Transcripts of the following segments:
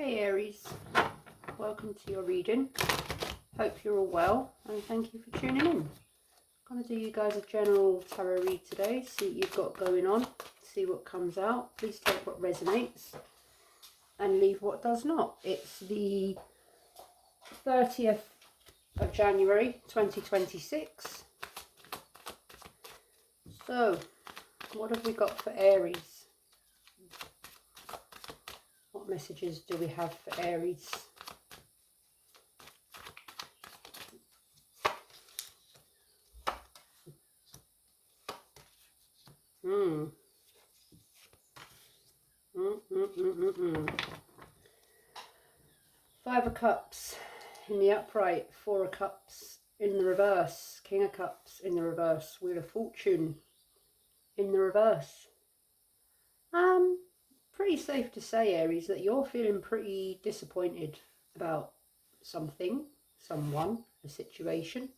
Hey Aries, welcome to your reading. Hope you're all well and thank you for tuning in. I'm going to do you guys a general tarot read today, see what you've got going on, see what comes out. Please take what resonates and leave what does not. It's the 30th of January 2026. So, what have we got for Aries? What messages do we have for Aries? Five of Cups in the upright, Four of Cups in the reverse, King of Cups in the reverse, Wheel of Fortune in the reverse. Pretty safe to say, Aries, that you're feeling pretty disappointed about something, someone, a situation.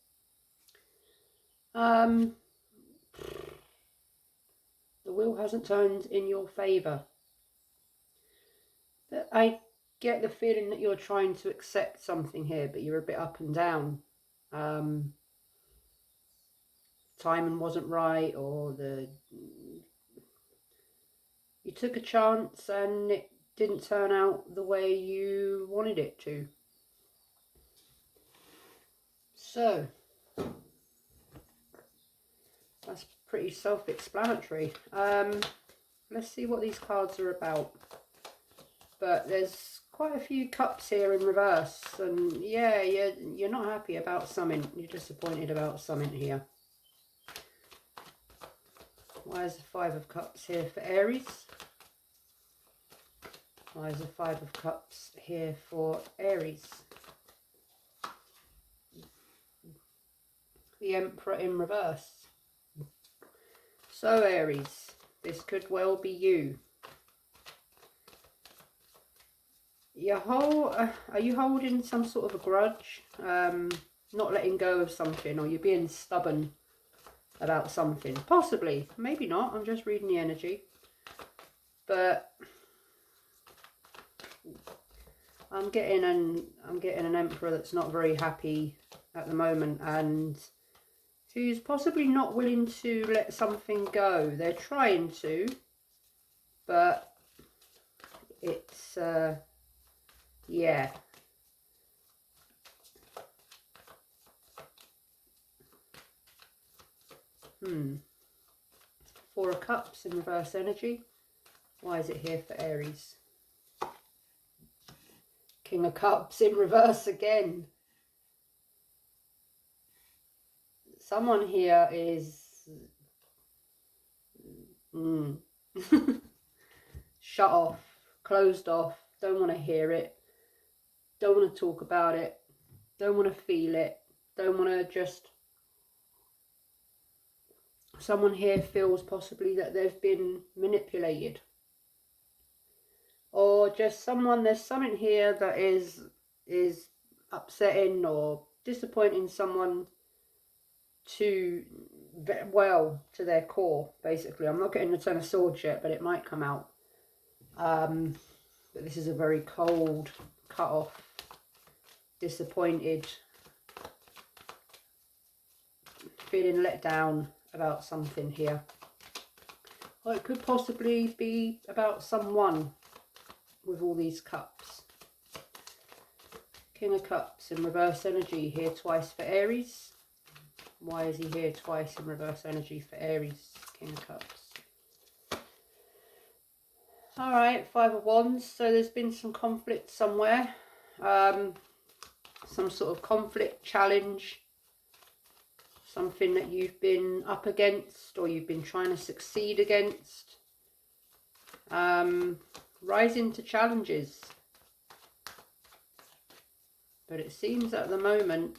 The wheel hasn't turned in your favour. But I get the feeling that you're trying to accept something here, but you're a bit up and down. Timing wasn't right, or you took a chance and it didn't turn out the way you wanted it to. So that's pretty self-explanatory. Let's see what these cards are about. But there's quite a few cups here in reverse, and yeah, you're not happy about something. You're disappointed about something here. Why is the Five of Cups here for Aries? Why is the Five of Cups here for Aries? The Emperor in reverse. So Aries, this could well be you. Are you holding some sort of a grudge? Not letting go of something, or you're being stubborn about something? Possibly, maybe not. I'm just reading the energy. But I'm getting an Emperor that's not very happy at the moment, and who's possibly not willing to let something go. They're trying to, but it's yeah. Four of Cups in reverse energy. Why is it here for Aries? King of Cups in reverse again. Someone here is shut off, closed off, don't want to hear it, don't want to talk about it, don't want to feel it, don't want to just... Someone here feels possibly that they've been manipulated. Or just there's something here that is upsetting or disappointing someone to their core, basically. I'm not getting the Ten of Swords yet, but it might come out. But this is a very cold, cut off, disappointed, feeling let down about something here. Or it could possibly be about someone with all these cups. King of Cups in reverse energy here twice for Aries. Why is he here twice in reverse energy for Aries? King of Cups. Alright, Five of Wands. So there's been some conflict somewhere. Some sort of conflict, challenge. Something that you've been up against or you've been trying to succeed against. Rising to challenges. But it seems at the moment,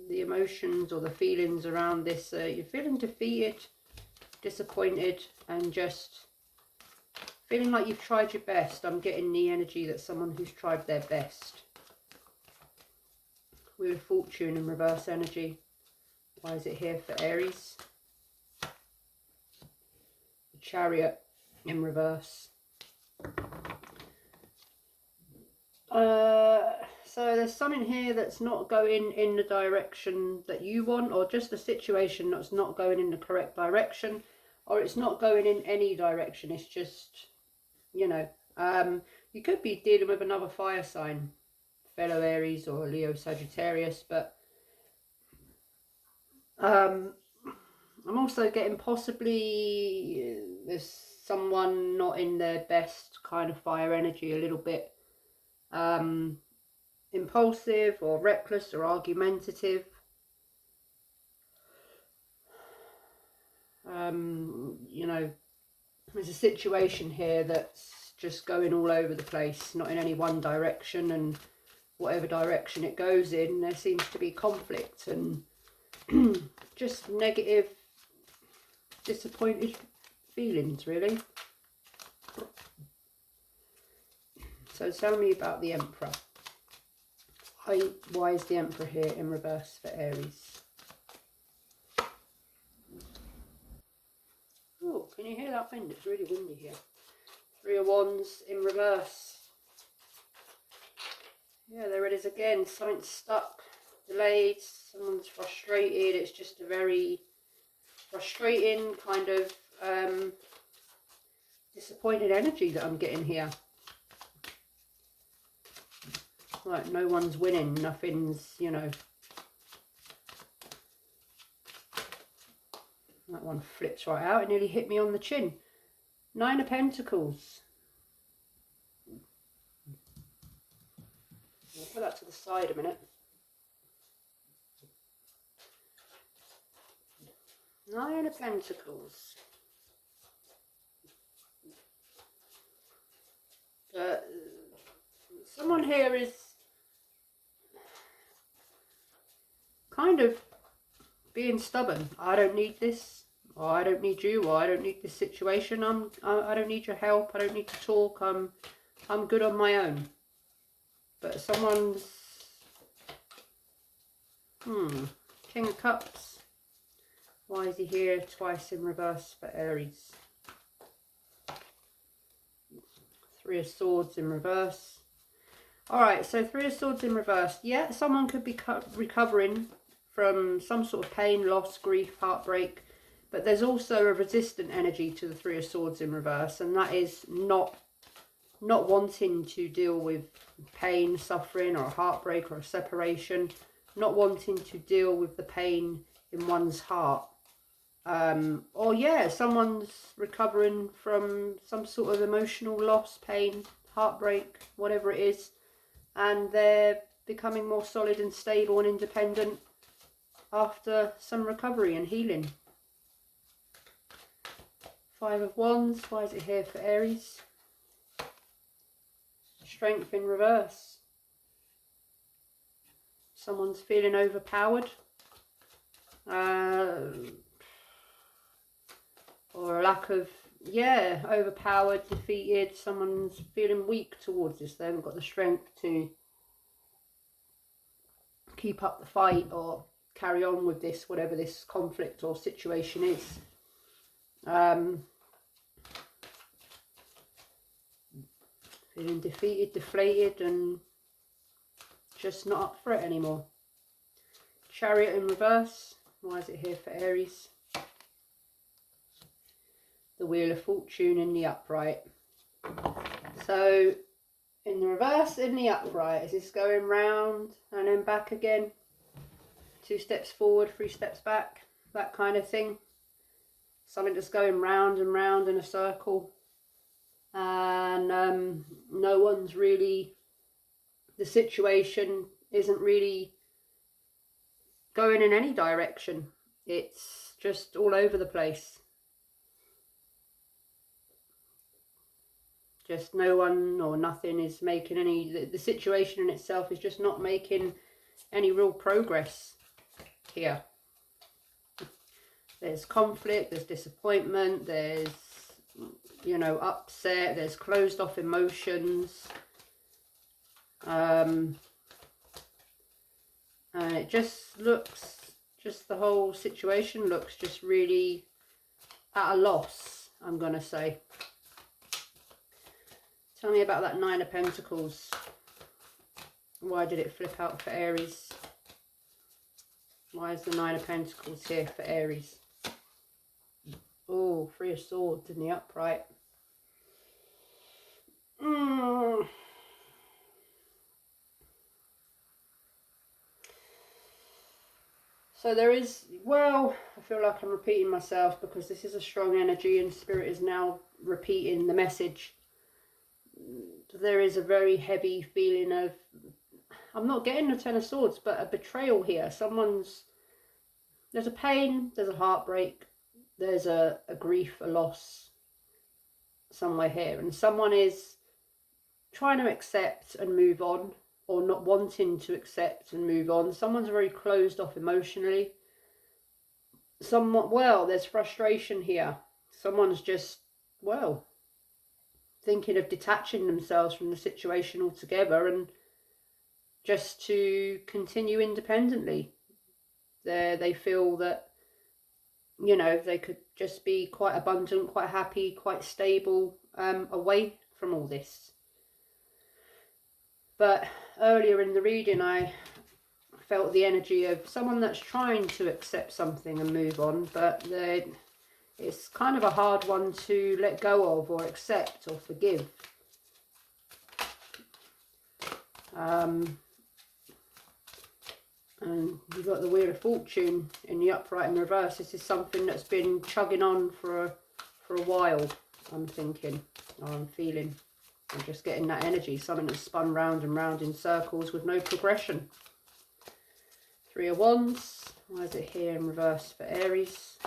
the emotions or the feelings around this, you're feeling defeated, disappointed, and just feeling like you've tried your best. I'm getting the energy that someone who's tried their best. Wheel of Fortune in reverse energy. Why is it here for Aries? The Chariot in reverse. So there's something here that's not going in the direction that you want, or just a situation that's not going in the correct direction, or it's not going in any direction. It's just, you know, you could be dealing with another fire sign, fellow Aries or Leo Sagittarius, but I'm also getting possibly there's someone not in their best kind of fire energy, a little bit impulsive or reckless or argumentative. You know, there's a situation here that's just going all over the place, not in any one direction, and whatever direction it goes in, there seems to be conflict and just negative, disappointed feelings, really. So tell me about the Emperor. Why is the Emperor here in reverse for Aries? Oh, can you hear that wind? It's really windy here. Three of Wands in reverse. Yeah, there it is again. Something's stuck, delayed, someone's frustrated. It's just a very frustrating kind of disappointed energy that I'm getting here. Like no one's winning, nothing's, you know. That one flips right out. It nearly hit me on the chin. Nine of Pentacles. I'll put that to the side a minute. Nine of Pentacles. Someone here is kind of being stubborn. I don't need this, or I don't need you, or I don't need this situation. I don't need your help. I don't need to talk. I'm good on my own. But someone's King of Cups. Why is he here twice in reverse for Aries? Three of Swords in reverse. Alright, so Three of Swords in reverse. Yeah, someone could be recovering from some sort of pain, loss, grief, heartbreak. But there's also a resistant energy to the Three of Swords in reverse. And that is not wanting to deal with pain, suffering, or a heartbreak, or a separation. Not wanting to deal with the pain in one's heart. Or yeah, someone's recovering from some sort of emotional loss, pain, heartbreak, whatever it is, and they're becoming more solid and stable and independent after some recovery and healing. Five of Wands. Why is it here for Aries? Strength in reverse. Someone's feeling overpowered. Or a lack of, yeah, overpowered, defeated. Someone's feeling weak towards this. They haven't got the strength to keep up the fight or carry on with this, whatever this conflict or situation is. Feeling defeated, deflated, and just not up for it anymore. Chariot in reverse. Why is it here for Aries? The Wheel of Fortune in the upright. So in the reverse, in the upright, is this going round and then back again? 2 steps forward, 3 steps back, that kind of thing. Something that's going round and round in a circle. And no one's really, the situation isn't really going in any direction. It's just all over the place. Just no one or nothing is making any, the situation in itself is just not making any real progress here. There's conflict, there's disappointment, there's, you know, upset, there's closed off emotions. And it just looks, just the whole situation looks just really at a loss, I'm going to say. Tell me about that Nine of Pentacles. Why did it flip out for Aries? Why is the Nine of Pentacles here for Aries? Oh, Three of Swords in the upright. So there is, well, I feel like I'm repeating myself because this is a strong energy and Spirit is now repeating the message. There is a very heavy feeling of, I'm not getting the Ten of Swords, but a betrayal here. There's a pain, there's a heartbreak, there's a grief, a loss somewhere here. And someone is trying to accept and move on, or not wanting to accept and move on. Someone's very closed off emotionally. There's frustration here. Someone's just, thinking of detaching themselves from the situation altogether and just to continue independently. They feel that, they could just be quite abundant, quite happy, quite stable, away from all this. But earlier in the reading, I felt the energy of someone that's trying to accept something and move on, but it's kind of a hard one to let go of or accept or forgive. And you've got the Wheel of Fortune in the upright and reverse. This is something that's been chugging on for a while, I'm thinking, or I'm feeling. I'm just getting that energy, something that's spun round and round in circles with no progression. Three of Wands. Why is it here in reverse for Aries?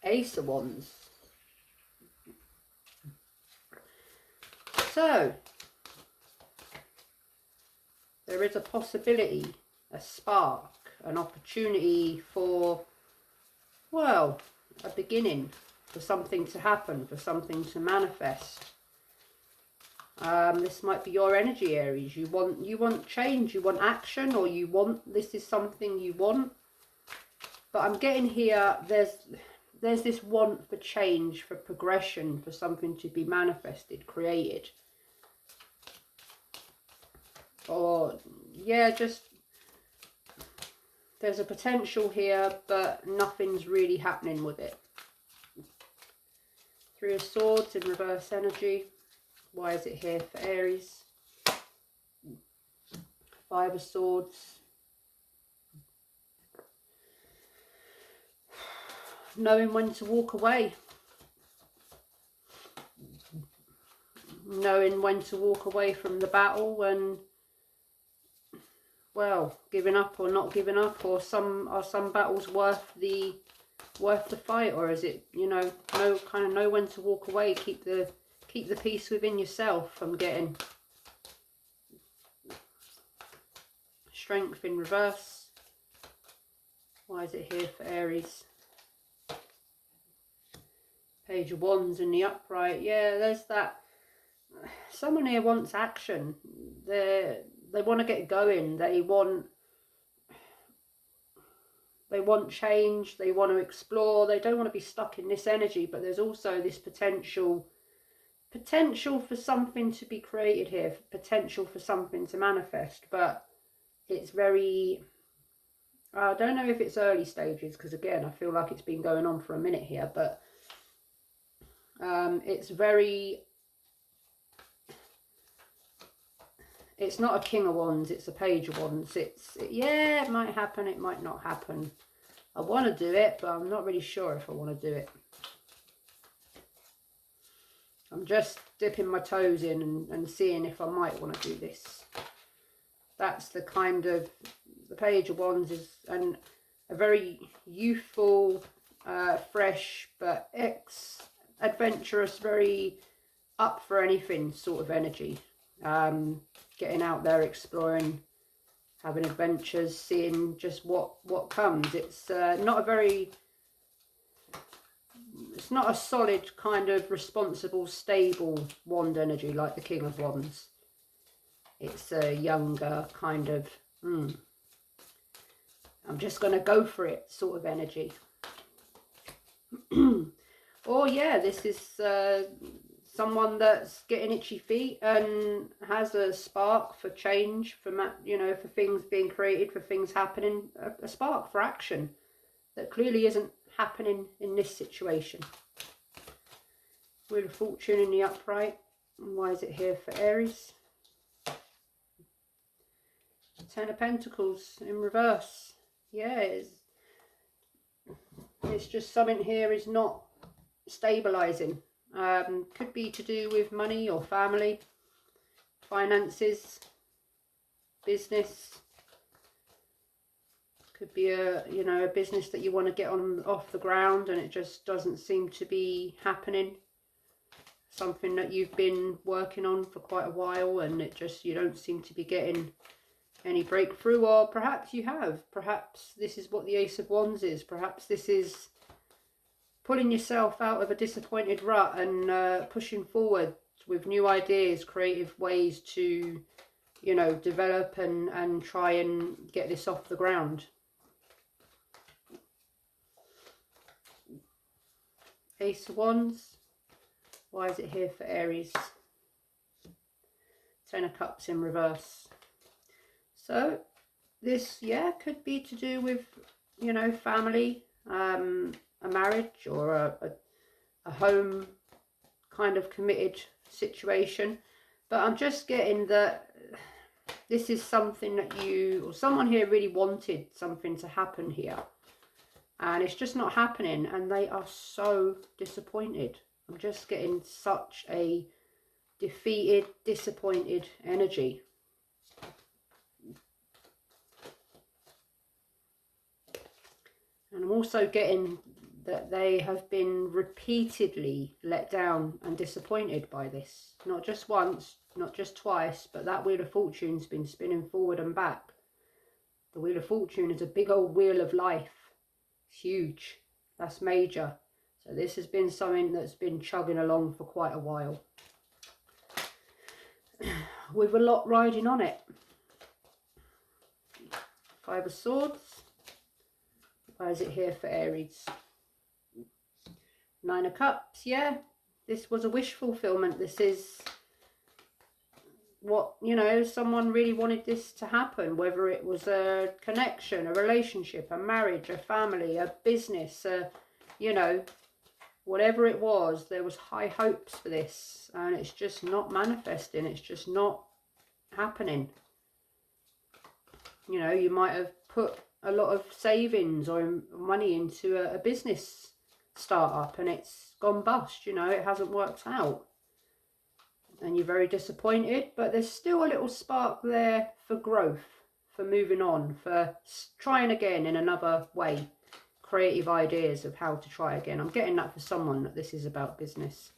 Ace of Wands. So, there is a possibility, a spark, an opportunity for, a beginning, for something to happen, for something to manifest. This might be your energy, Aries. You want change, you want action, or this is something you want. But I'm getting here, there's this want for change, for progression, for something to be manifested, created. Or, just, there's a potential here, but nothing's really happening with it. Three of Swords in reverse energy. Why is it here for Aries? Five of Swords. Knowing when to walk away. Knowing when to walk away from the battle and, giving up or not giving up, or some battles worth the fight, or is it, know when to walk away, keep the peace within yourself. I'm getting Strength in reverse. Why is it here for Aries? Page of Wands in the upright. Yeah, there's that. Someone here wants action. They want to get going. They want change. They want to explore. They don't want to be stuck in this energy, but there's also this potential for something to be created here, potential for something to manifest, but it's very, I don't know if it's early stages, because again, I feel like it's been going on for a minute here, but it's not a King of Wands, it's a Page of Wands. It might happen, it might not happen. I want to do it, but I'm not really sure if I want to do it. I'm just dipping my toes in and seeing if I might want to do this. That's the kind of, the Page of Wands is a very youthful, fresh, but adventurous, very up for anything sort of energy. Getting out there, exploring, having adventures, seeing just what comes. It's not a solid kind of responsible, stable wand energy like the King of Wands. It's a younger kind of, I'm just going to go for it sort of energy. Or yeah, this is someone that's getting itchy feet and has a spark for change, for for things being created, for things happening, a spark for action that clearly isn't happening in this situation. Wheel of Fortune in the upright. And why is it here for Aries? Ten of Pentacles in reverse. Yeah, it's just something here is not stabilizing. Could be to do with money or family, finances, business. Could be a business that you want to get off the ground and it just doesn't seem to be happening. Something that you've been working on for quite a while and you don't seem to be getting any breakthrough, or perhaps you have. Perhaps this is what the Ace of Wands is. Perhaps this is pulling yourself out of a disappointed rut and pushing forward with new ideas, creative ways to, develop and try and get this off the ground. Ace of Wands. Why is it here for Aries? Ten of Cups in reverse. So this, could be to do with, family, a marriage, or a home kind of committed situation. But I'm just getting that this is something that or someone here really wanted something to happen here. And it's just not happening. And they are so disappointed. I'm just getting such a defeated, disappointed energy. And I'm also getting that they have been repeatedly let down and disappointed by this. Not just once, not just twice, but that Wheel of Fortune's been spinning forward and back. The Wheel of Fortune is a big old wheel of life. It's huge. That's major. So this has been something that's been chugging along for quite a while, with a lot riding on it. Five of Swords. Why is it here for Aries? Nine of Cups. Yeah, this was a wish fulfillment. This is what, someone really wanted this to happen, whether it was a connection, a relationship, a marriage, a family, a business, whatever it was, there was high hopes for this, and it's just not manifesting. It's just not happening. You might have put a lot of savings or money into a business startup and it's gone bust, it hasn't worked out. And you're very disappointed, but there's still a little spark there for growth, for moving on, for trying again in another way. Creative ideas of how to try again. I'm getting that for someone, that this is about business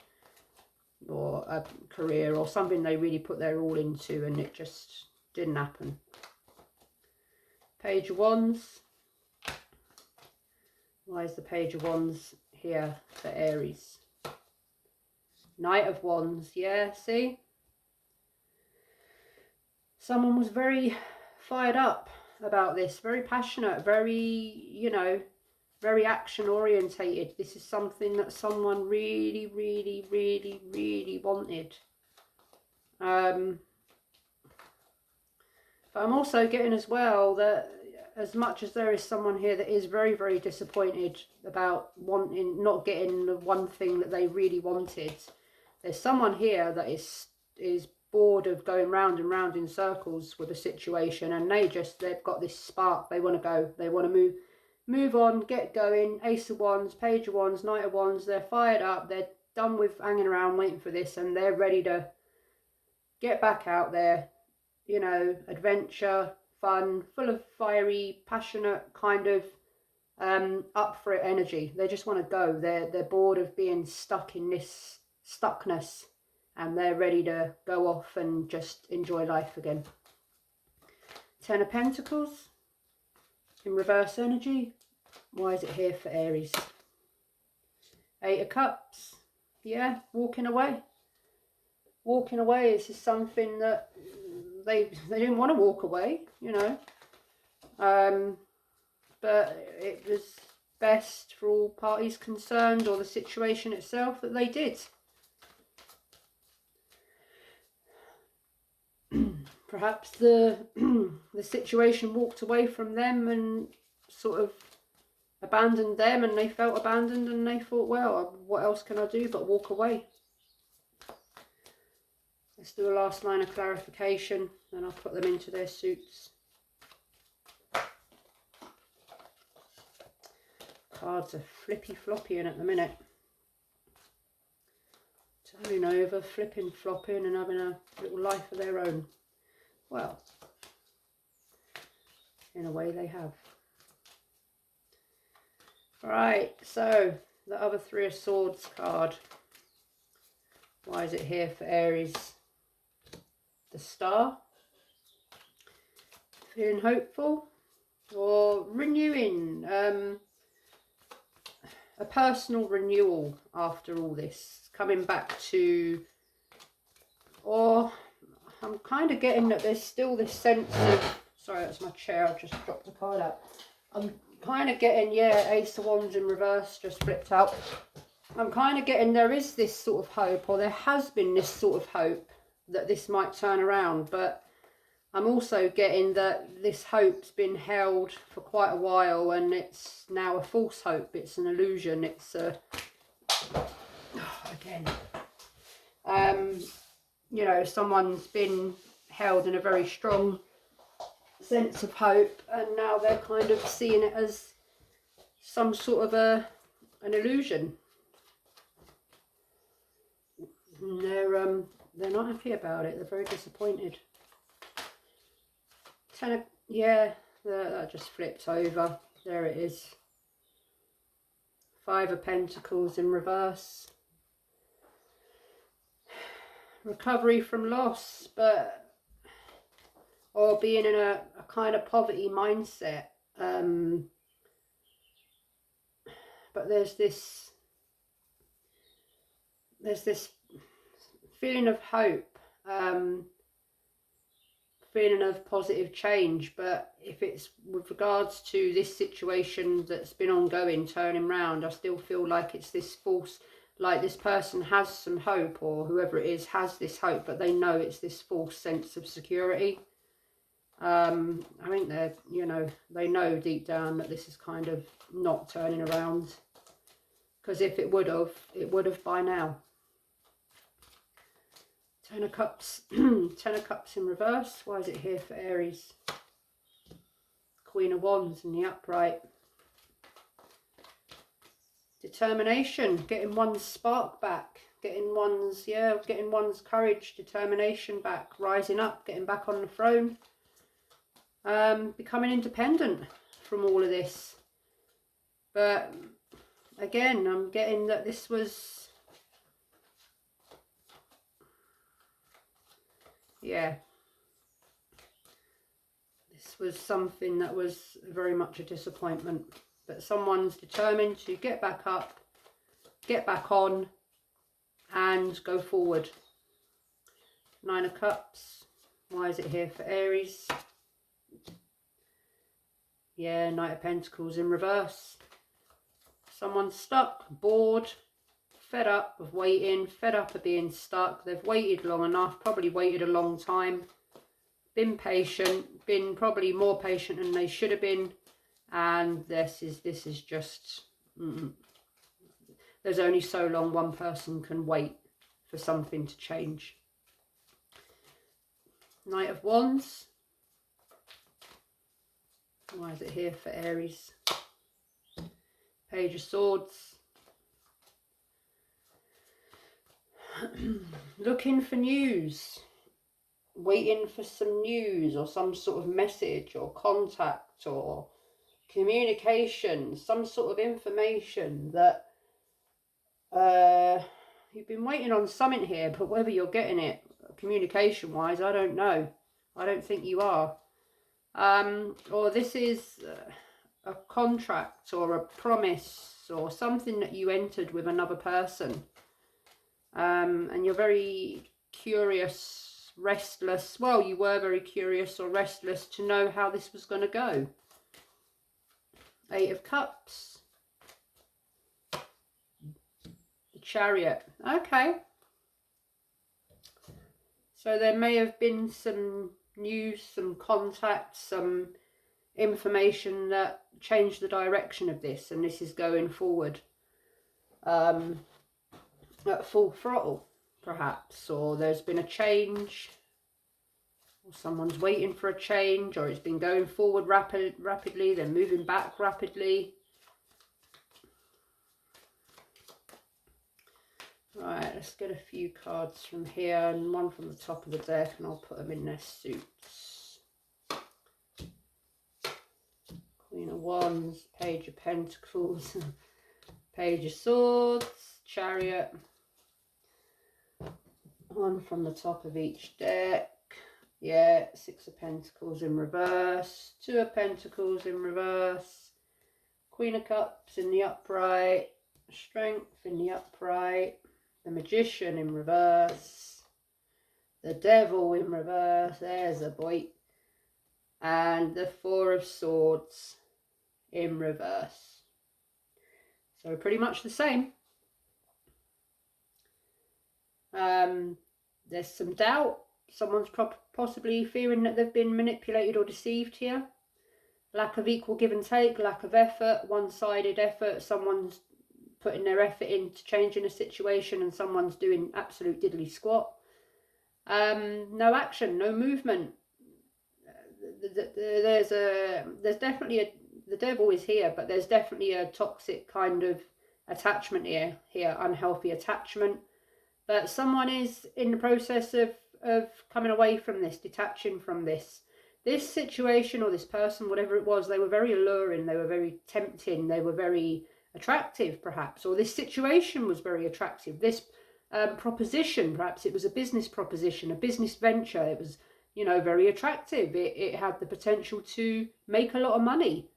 or a career or something they really put their all into and it just didn't happen. Page of Wands. Why is the Page of Wands here for Aries? Knight of Wands. Yeah, see? Someone was very fired up about this, very passionate, very, very action orientated. This is something that someone really, really, really, really wanted. But I'm also getting as well that as much as there is someone here that is very, very disappointed about not getting the one thing that they really wanted, there's someone here that is bored of going round and round in circles with a situation, and they've got this spark. They want to go. They want to move on, get going. Ace of Wands, Page of Wands, Knight of Wands. They're fired up. They're done with hanging around waiting for this, and they're ready to get back out there. Adventure, fun, full of fiery, passionate kind of up for it energy. They just want to go. They're bored of being stuck in this stuckness, and they're ready to go off and just enjoy life again. Ten of Pentacles in reverse energy. Why is it here for Aries? Eight of Cups. Yeah, walking away. Walking away. This is something that they didn't want to walk away, but it was best for all parties concerned, or the situation itself, that they did. Perhaps the the situation walked away from them and sort of abandoned them, and they felt abandoned and they thought, well, what else can I do but walk away? Let's do a last line of clarification, then I'll put them into their suits. Cards are flippy flopping at the minute. Turning over, flipping, flopping, and having a little life of their own. Well, in a way they have. Right, so the other Three of Swords card. Why is it here for Aries? The Star. Feeling hopeful or renewing. A personal renewal after all this. Coming back to, or I'm kind of getting that there's still this sense of, sorry, that's my chair, I've just dropped the card out. I'm kind of getting, yeah, Ace of Wands in reverse, just flipped out. I'm kind of getting there is this sort of hope, or there has been this sort of hope that this might turn around, but I'm also getting that this hope's been held for quite a while and it's now a false hope. It's an illusion. It's again, you know, someone's been held in a very strong sense of hope and now they're kind of seeing it as some sort of an illusion. And they're not happy about it. They're very disappointed. Yeah, that just flips over. There it is. Five of Pentacles in reverse. Recovery from loss, but or being in a kind of poverty mindset. But there's this feeling of hope. Feeling of positive change, but if it's with regards to this situation that's been ongoing, turning round, I still feel like it's this false, like this person has some hope, or whoever it is has this hope, but they know it's this false sense of security. I think they're, you know, they know deep down that this is kind of not turning around, because if it would have by now. Ten of Cups, Ten of Cups in reverse. Why is it here for Aries? Queen of Wands in the upright. Determination, getting one's spark back, getting one's courage, determination back, rising up, getting back on the throne, becoming independent from all of this. But again, I'm getting that this was, yeah, this was something that was very much a disappointment. But someone's determined to get back up, get back on, and go forward. Nine of Cups. Why is it here for Aries? Yeah, Knight of Pentacles in reverse. Someone's stuck, bored, fed up of waiting, fed up of being stuck. They've waited long enough, probably waited a long time, been patient, been probably more patient than they should have been, and this is just there's only so long one person can wait for something to change. Knight of Wands. Why is it here for Aries? Page of Swords. Looking for news, waiting for some news or some sort of message or contact or communication, some sort of information that you've been waiting on something here, but whether you're getting it communication wise, I don't know. I don't think you are. Or this is a contract or a promise or something that you entered with another person. And you're very curious, restless. Well, you were very curious or restless to know how this was going to go. Eight of Cups. The Chariot. Okay. So there may have been some news, some contact, some information that changed the direction of this, and this is going forward at full throttle, perhaps, or there's been a change, or someone's waiting for a change, or it's been going forward rapidly, then moving back rapidly. Right, let's get a few cards from here and one from the top of the deck, and I'll put them in their suits. Queen of Wands, Page of Pentacles, Page of Swords, Chariot. One from the top of each deck. Yeah, Six of Pentacles in reverse, Two of Pentacles in reverse, Queen of Cups in the upright, Strength in the upright, the Magician in reverse, the Devil in reverse, there's a boy, and the Four of Swords in reverse. So pretty much the same. There's some doubt. Someone's possibly fearing that they've been manipulated or deceived here. Lack of equal give and take, lack of effort, one-sided effort. Someone's putting their effort into changing a situation and someone's doing absolute diddly squat. No action, no movement. There's definitely the devil is here, but there's definitely a toxic kind of attachment here, unhealthy attachment. But someone is in the process of coming away from this, detaching from this situation or this person, whatever it was. They were very alluring, they were very tempting, they were very attractive perhaps, or this situation was very attractive. This proposition, perhaps it was a business proposition, a business venture. It was, you know, very attractive. It had the potential to make a lot of money,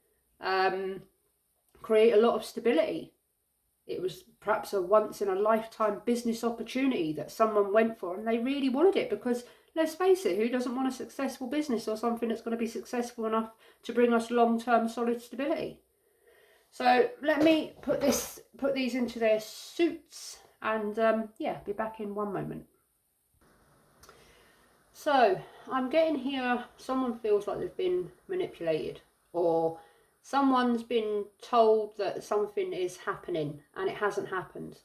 create a lot of stability. It was perhaps a once-in-a-lifetime business opportunity that someone went for, and they really wanted it because, let's face it, who doesn't want a successful business or something that's going to be successful enough to bring us long-term solid stability? So let me put these into their suits, and yeah, be back in one moment. So I'm getting here, someone feels like they've been manipulated, or someone's been told that something is happening and it hasn't happened.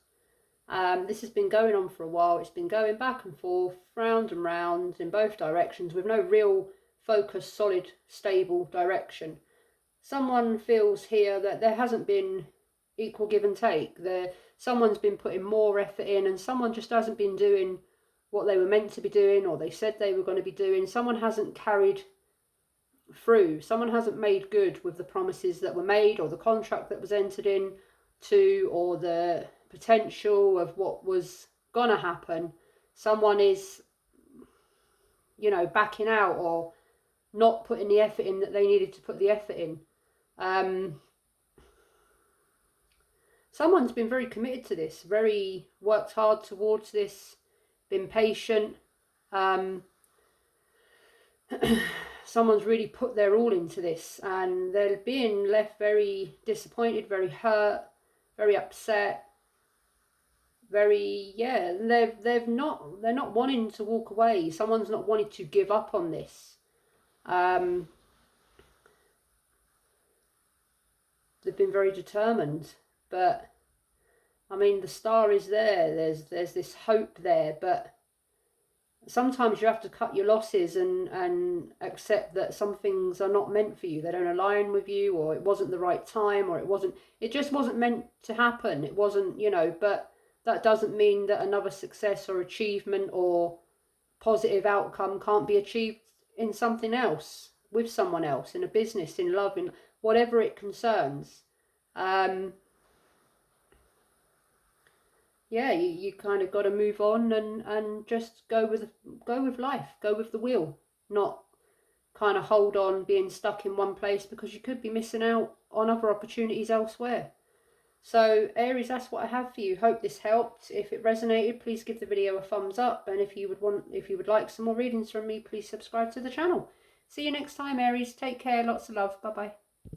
This has been going on for a while. It's been going back and forth, round and round in both directions with no real focus, solid, stable direction. Someone feels here that there hasn't been equal give and take. Someone's been putting more effort in, and someone just hasn't been doing what they were meant to be doing, or they said they were going to be doing. Someone hasn't carried through. Someone hasn't made good with the promises that were made, or the contract that was entered into, or the potential of what was gonna happen. Someone is, you know, backing out or not putting the effort in that they needed to put the effort in. Someone's been very committed to this, very worked hard towards this, been patient. Someone's really put their all into this, and they're being left very disappointed, very hurt, very upset, very, yeah, they're not wanting to walk away. Someone's not wanting to give up on this. They've been very determined, but I mean, the star is there. There's this hope there, but sometimes you have to cut your losses and accept that some things are not meant for you. They don't align with you, or it wasn't the right time, or it just wasn't meant to happen. It wasn't, you know, but that doesn't mean that another success or achievement or positive outcome can't be achieved in something else, with someone else, in a business, in love, in whatever it concerns. Yeah, you kind of got to move on and just go with life, go with the wheel, not kind of hold on being stuck in one place, because you could be missing out on other opportunities elsewhere. So Aries, that's what I have for you. Hope this helped. If it resonated, please give the video a thumbs up, and if you would like some more readings from me, please subscribe to the channel. See you next time, Aries. Take care. Lots of love. Bye bye.